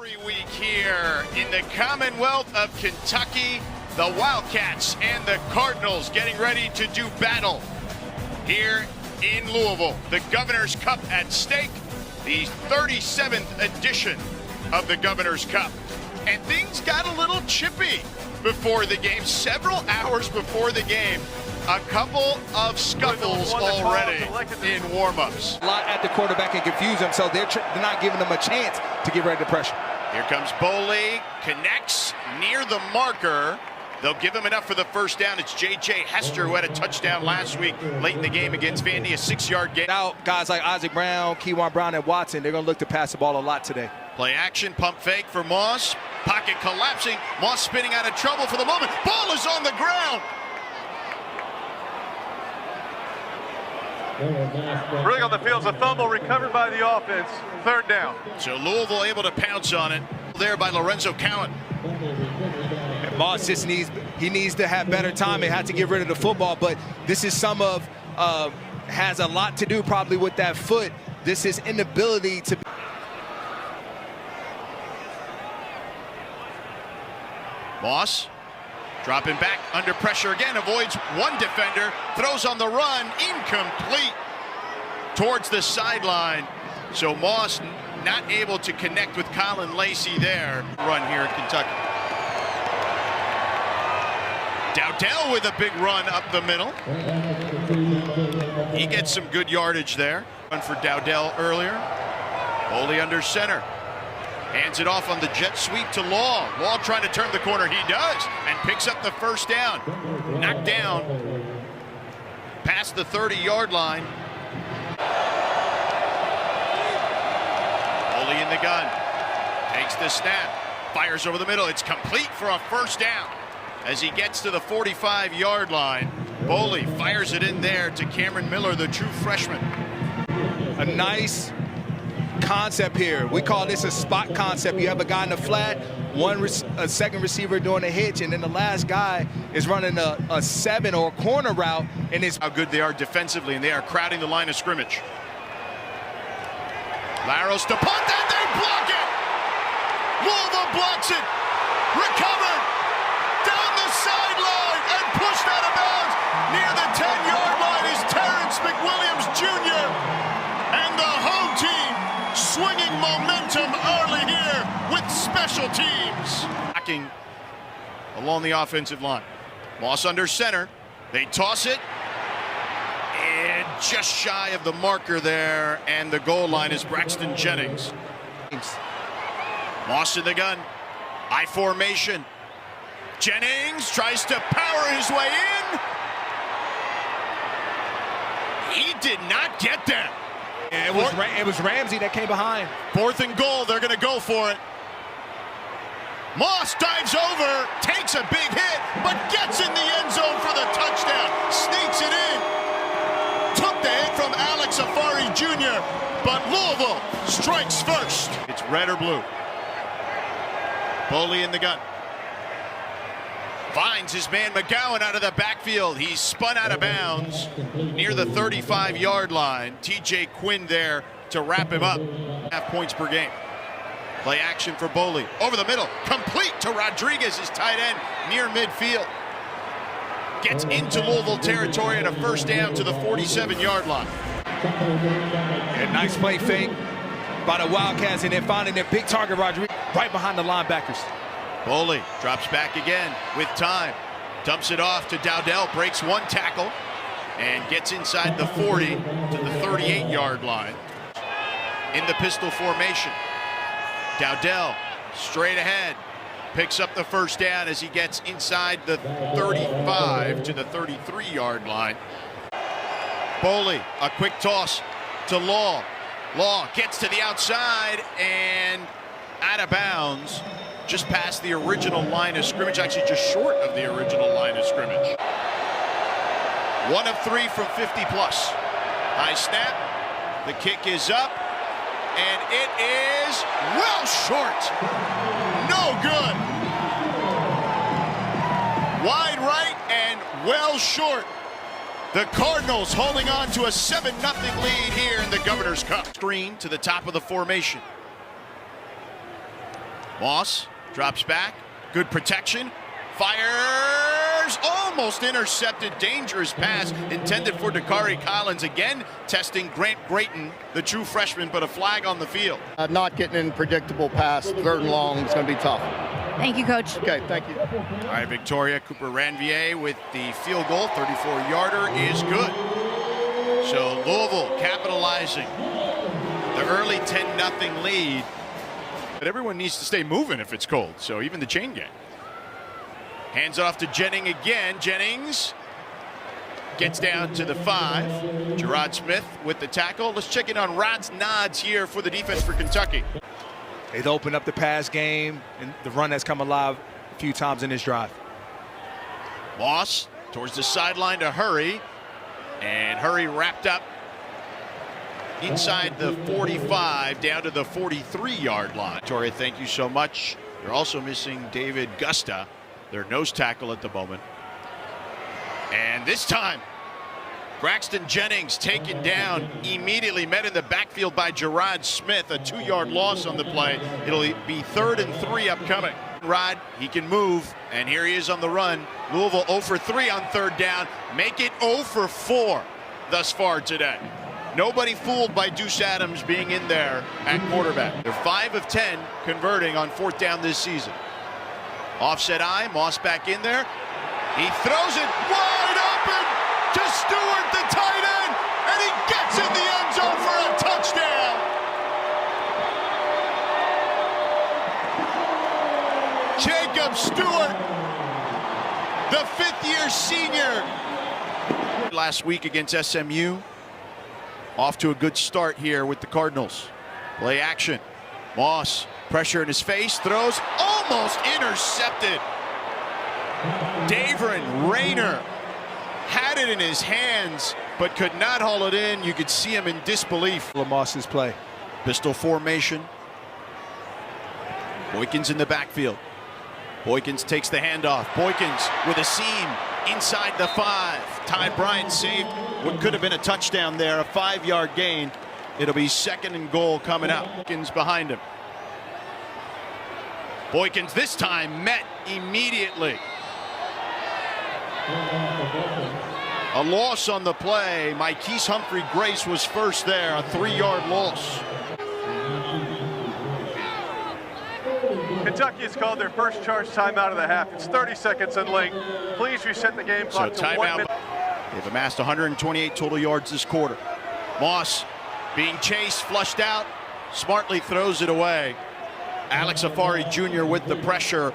Rivalry week here in the Commonwealth of Kentucky. The Wildcats and the Cardinals getting ready to do battle here in Louisville. The Governor's Cup at stake, the 37th edition of the Governor's Cup. And things got a little chippy before the game, several hours before the game. A couple of scuffles already in warm-ups. A lot at the quarterback and confuse them, so they're not giving them a chance to get ready to pressure. Here comes Boley, connects near the marker. They'll give him enough for the first down. It's J.J. Hester, who had a touchdown last week late in the game against Vandy, a 6-yard gain. Now, guys like Isaac Brown, Keywan Brown, and Watson, they're going to look to pass the ball a lot today. Play action, pump fake for Moss. Pocket collapsing. Moss spinning out of trouble for the moment. Ball is on the ground. Running on the field's a fumble recovered by the offense. Third down. So Louisville able to pounce on it there by Lorenzo Cowan. And Moss just needs to have better time and had to get rid of the football, but this is has a lot to do probably with that foot. This is inability to. Moss dropping back under pressure again, avoids one defender, throws on the run, incomplete towards the sideline. So Moss not able to connect with Colin Lacey there. Run here in Kentucky. Dowdell with a big run up the middle. He gets some good yardage there. Run for Dowdell earlier. Boley under center. Hands it off on the jet sweep to Law. Law trying to turn the corner. He does, and picks up the first down. Knocked down past the 30-yard line. Boley in the gun. Takes the snap. Fires over the middle. It's complete for a first down. As he gets to the 45-yard line, Boley fires it in there to Cameron Miller, the true freshman. A nice concept here. We call this a spot concept. You have a guy in the flat, a second receiver doing a hitch, and then the last guy is running a 7 or a corner route. And it's how good they are defensively, and they are crowding the line of scrimmage. Laros to punt, and they block it. Louisville blocks it. Recovered down the sideline and pushed out of bounds near the 10-yard line is Terrence McWilliams Jr. and the home team swinging momentum early here with special teams. Backing along the offensive line. Moss under center. They toss it. And just shy of the marker there. And the goal line is Braxton Jennings. Moss in the gun. I formation. Jennings tries to power his way in. He did not get that. It was Ramsey that came behind. 4th and goal, they're going to go for it. Moss dives over, takes a big hit, but gets in the end zone for the touchdown. Sneaks it in. Took the hit from Alex Afari Jr., but Louisville strikes first. It's red or blue. Boley in the gun. Finds his man McGowan out of the backfield. He's spun out of bounds near the 35-yard line. TJ Quinn there to wrap him up. 0.5 points per game. Play action for Boley. Over the middle. Complete to Rodriguez, his tight end, near midfield. Gets into Louisville territory and a first down to the 47-yard line. A nice play fake by the Wildcats, and then finding their big target, Rodriguez, right behind the linebackers. Boley drops back again with time. Dumps it off to Dowdell, breaks one tackle, and gets inside the 40 to the 38-yard line. In the pistol formation. Dowdell straight ahead. Picks up the first down as he gets inside the 35 to the 33-yard line. Boley, a quick toss to Law. Law gets to the outside and out of bounds. Just past the original line of scrimmage, actually just short of the original line of scrimmage. 1 of 3 from 50 plus. High snap, the kick is up, and it is well short. No good. Wide right and well short. The Cardinals holding on to a 7-0 lead here in the Governor's Cup. Screen to the top of the formation. Moss drops back. Good protection. Fires. Almost intercepted. Dangerous pass intended for Dakari Collins. Again, testing Grant Grayton, the true freshman, but a flag on the field. Not getting in predictable pass, 3rd and long, is going to be tough. Thank you, Coach. Okay, thank you. All right, Victoria Cooper Ranvier with the field goal. 34-yarder is good. So Louisville capitalizing the early 10-0 lead. But everyone needs to stay moving if it's cold, so even the chain gang. Hands off to Jennings again. Jennings gets down to the 5. Gerard Smith with the tackle. Let's check in on Rod's nods here for the defense for Kentucky. They've opened up the pass game, and the run has come alive a few times in this drive. Moss towards the sideline to Hurry, and Hurry wrapped up inside the 45 down to the 43-yard line. Victoria, thank you so much. You're also missing David Gusta, their nose tackle at the moment. And this time, Braxton Jennings taken down, immediately met in the backfield by Gerard Smith, a 2-yard loss on the play. It'll be 3rd and 3 upcoming. Rod, he can move, and here he is on the run. Louisville 0 for 3 on 3rd down. Make it 0 for 4 thus far today. Nobody fooled by Deuce Adams being in there at quarterback. They're 5 of 10 converting on 4th down this season. Offset eye, Moss back in there. He throws it wide open to Stewart, the tight end, and he gets in the end zone for a touchdown. Jacob Stewart, the 5th-year senior. Last week against SMU. Off to a good start here with the Cardinals. Play action. Moss, pressure in his face, throws, almost intercepted. Davron Rayner had it in his hands, but could not haul it in. You could see him in disbelief. Moss's play. Pistol formation. Boykins in the backfield. Boykins takes the handoff. Boykins with a seam inside the 5. Ty Bryant saved what could have been a touchdown there, a 5-yard gain. It'll be 2nd and goal coming up. Boykins behind him. Boykins this time met immediately. A loss on the play. Mikeese Humphrey Grace was first there, a 3-yard loss. Kentucky has called their first charge timeout of the half. It's 30 seconds in length. Please reset the game clock to 1 minute. They've amassed 128 total yards this quarter. Moss being chased, flushed out, smartly throws it away. Alex Afari Jr. with the pressure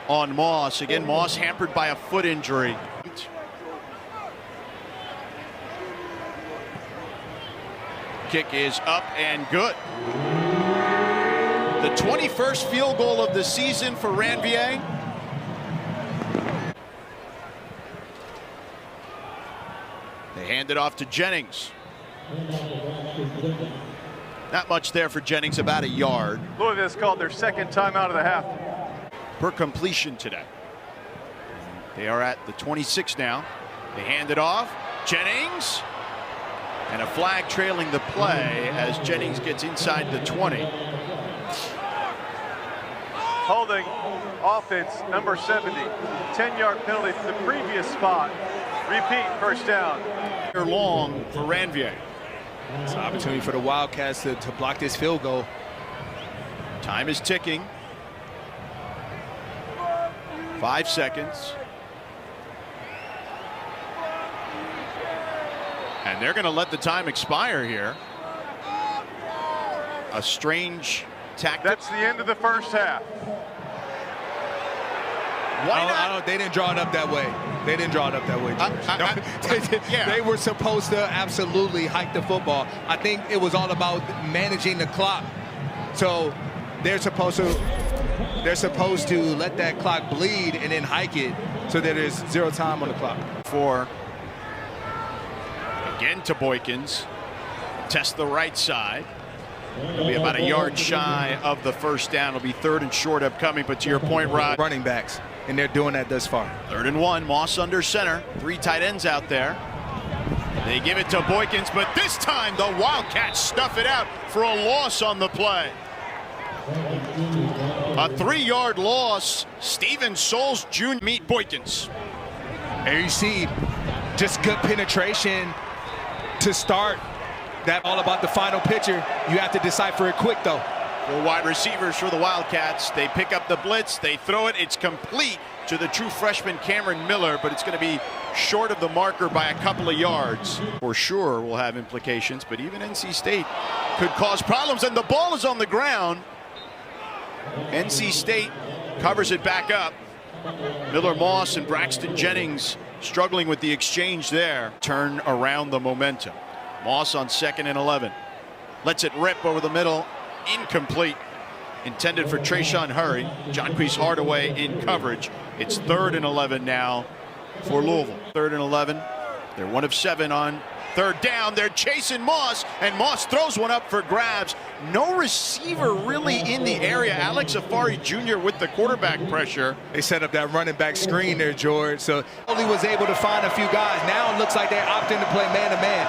on Moss. Again, Moss hampered by a foot injury. Kick is up and good. The 21st field goal of the season for Ranvier. They hand it off to Jennings. Not much there for Jennings, about a yard. Louisville has called their 2nd timeout of the half. Per completion today. They are at the 26 now. They hand it off. Jennings. And a flag trailing the play as Jennings gets inside the 20. Holding offense number 70. 10-yard penalty to the previous spot. Repeat, 1st down. They're long for Ranvier. It's an opportunity for the Wildcats to block this field goal. Time is ticking. 5 seconds. And they're going to let the time expire here. A strange tactic. That's the end of the first half. Why not? They didn't draw it up that way. They didn't draw it up that way. They were supposed to absolutely hike the football. I think it was all about managing the clock. So they're supposed to let that clock bleed and then hike it so that there's 0 time on the clock. Again to Boykins. Test the right side. It'll be about a yard shy of the 1st down. It'll be 3rd and short upcoming, but to your point, Rod. Running backs, and they're doing that thus far. 3rd and 1, Moss under center. 3 tight ends out there. They give it to Boykins, but this time the Wildcats stuff it out for a loss on the play. A 3-yard loss. Steven Souls Jr. meet Boykins. There you see just good penetration to start. That all about the final picture. You have to decipher it quick, though. 4 wide receivers for the Wildcats. They pick up the blitz. They throw it. It's complete to the true freshman Cameron Miller, but it's going to be short of the marker by a couple of yards. For sure will have implications, but even NC State could cause problems, and the ball is on the ground. NC State covers it back up. Miller Moss and Braxton Jennings struggling with the exchange there. Turn around the momentum. Moss on 2nd and 11. Lets it rip over the middle. Incomplete. Intended for Trayshawn Hurry. Jonquise Hardaway in coverage. It's 3rd and 11 now for Louisville. 3rd and 11. They're 1 of 7 on 3rd down. They're chasing Moss, and Moss throws one up for grabs. No receiver really in the area. Alex Afari Jr. with the quarterback pressure. They set up that running back screen there, George. So only was able to find a few guys. Now it looks like they're opting to play man-to-man.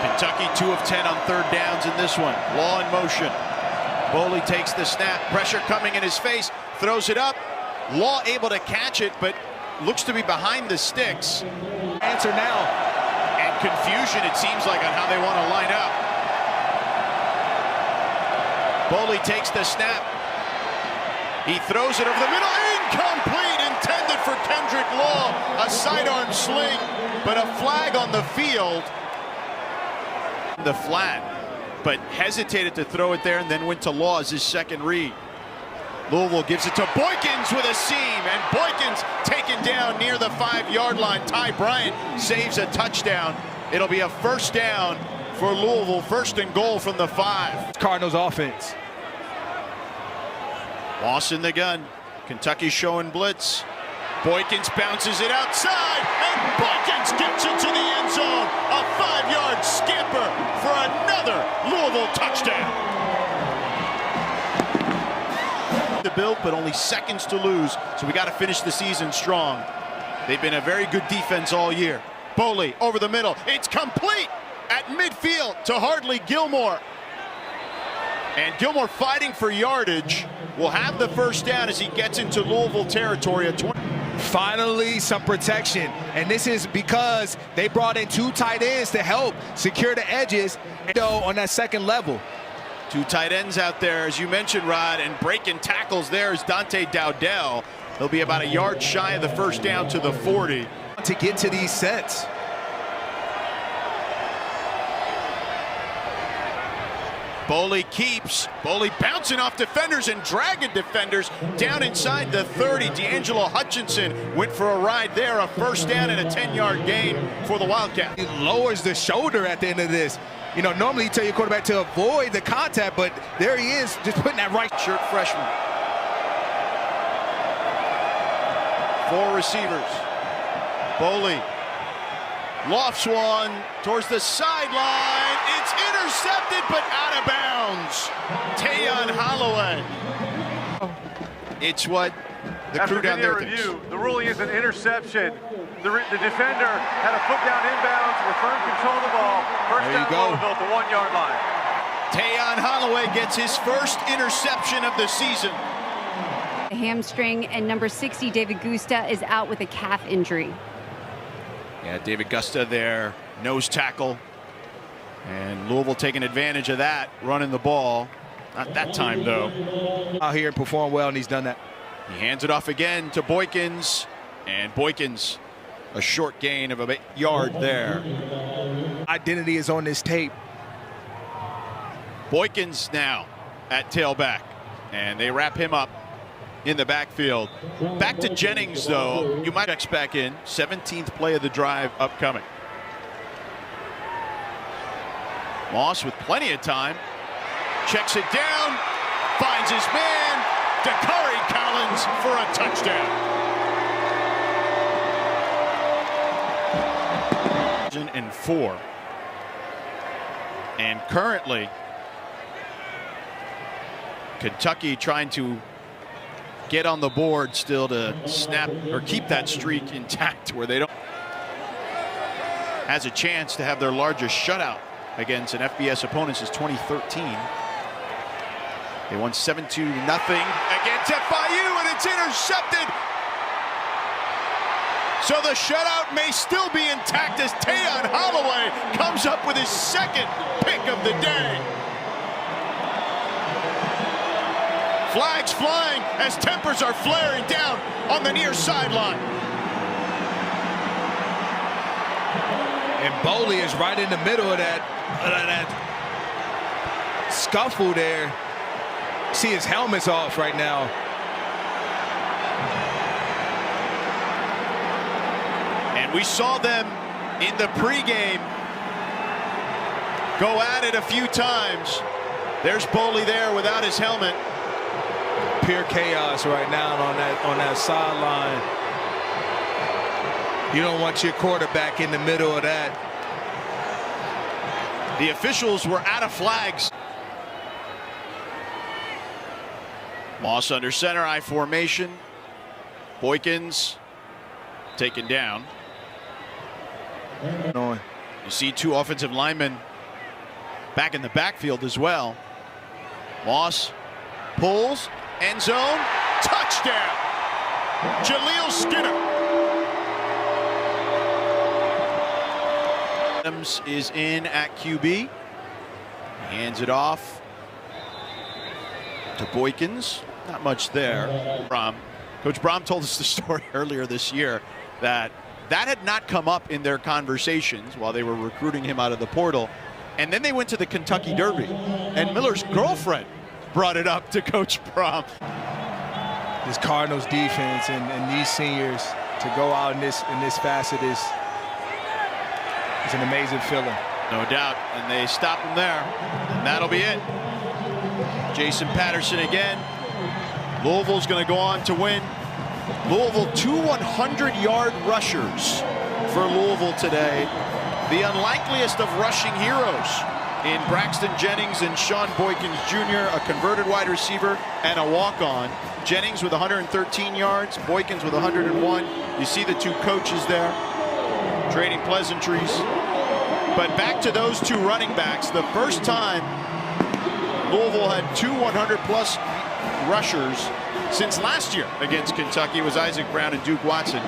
Kentucky 2 of 10 on 3rd downs in this one. Law in motion. Boley takes the snap. Pressure coming in his face. Throws it up. Law able to catch it, but looks to be behind the sticks. Answer now. And confusion, it seems like, on how they want to line up. Boley takes the snap. He throws it over the middle. Incomplete. Intended for Kendrick Law. A sidearm sling, but a flag on the field. The flat, but hesitated to throw it there and then went to Law as his second read. Louisville gives it to Boykins with a seam, and Boykins taken down near the 5-yard line. Ty Bryant saves a touchdown. It'll be a 1st down for Louisville, 1st and goal from the 5. Cardinals offense. Moss in the gun. Kentucky showing blitz. Boykins bounces it outside, and Boykins gets it to the end zone. A 5-yard scamper for another Louisville touchdown. The build, but only seconds to lose, so we got to finish the season strong. They've been a very good defense all year. Boley over the middle. It's complete at midfield to Hardley Gilmore. And Gilmore fighting for yardage will have the 1st down as he gets into Louisville territory at 20. Finally, some protection. And this is because they brought in 2 tight ends to help secure the edges on that 2nd level. 2 tight ends out there, as you mentioned, Rod, and breaking tackles there is Dante Dowdell. He'll be about a yard shy of the 1st down to the 40. To get to these sets. Boley keeps. Boley bouncing off defenders and dragging defenders down inside the 30. D'Angelo Hutchinson went for a ride there. A 1st down and a 10-yard gain for the Wildcats. It lowers the shoulder at the end of this. You know, normally you tell your quarterback to avoid the contact, but there he is, just putting that right shirt freshman. 4 receivers. Boley lofts one towards the sideline. It's intercepted, but out of bounds. Tayon Holloway. It's what the crew down there thinks. After video review, the ruling is an interception. The defender had a foot down inbounds, returned control of the ball. 1st down Louisville at the 1-yard line. Tayon Holloway gets his 1st interception of the season. A hamstring, and number 60, David Gusta, is out with a calf injury. Yeah, David Gusta there, nose tackle. And Louisville taking advantage of that, running the ball. Not that time, though. Out here and perform well, and he's done that. He hands it off again to Boykins. And Boykins, a short gain of a yard there. Identity is on this tape. Boykins now at tailback. And they wrap him up in the backfield. Back to Jennings, though. You might expect back in. 17th play of the drive upcoming. Moss with plenty of time. Checks it down. Finds his man. Dakari Collins for a touchdown. And 4. And currently, Kentucky trying to get on the board still to snap or keep that streak intact where they don't. Has a chance to have their largest shutout against an FBS opponent since 2013. They won 7-2 against FIU, and it's intercepted. So the shutout may still be intact as Tayon Holloway comes up with his second pick of the day. Flags flying as tempers are flaring down on the near sideline. And Boley is right in the middle of that scuffle there. See, his helmet's off right now. And we saw them in the pregame go at it a few times. There's Boley there without his helmet. Pure chaos right now on that sideline. You don't want your quarterback in the middle of that. The officials were out of flags. Moss under center, I formation. Boykins taken down. You see two offensive linemen back in the backfield as well. Moss pulls, end zone, touchdown. Jaleel Skinner. Adams is in at QB. Hands it off to Boykins. Not much there. Coach Brom told us the story earlier this year that had not come up in their conversations while they were recruiting him out of the portal. And then they went to the Kentucky Derby, and Miller's girlfriend brought it up to Coach Brom. This Cardinals defense and these seniors to go out in this facet is an amazing feeling. No doubt, and they stop him there, and that'll be it. Jason Patterson again. Louisville's going to go on to win. Louisville, 2 100-yard rushers for Louisville today. The unlikeliest of rushing heroes in Braxton Jennings and Sean Boykins Jr., a converted wide receiver and a walk-on. Jennings with 113 yards, Boykins with 101. You see the two coaches there trading pleasantries. But back to those two running backs. The first time Louisville had 2 100-plus rushers since last year against Kentucky was Isaac Brown and Duke Watson.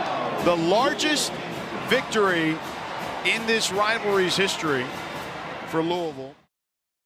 The largest victory in this rivalry's history for Louisville.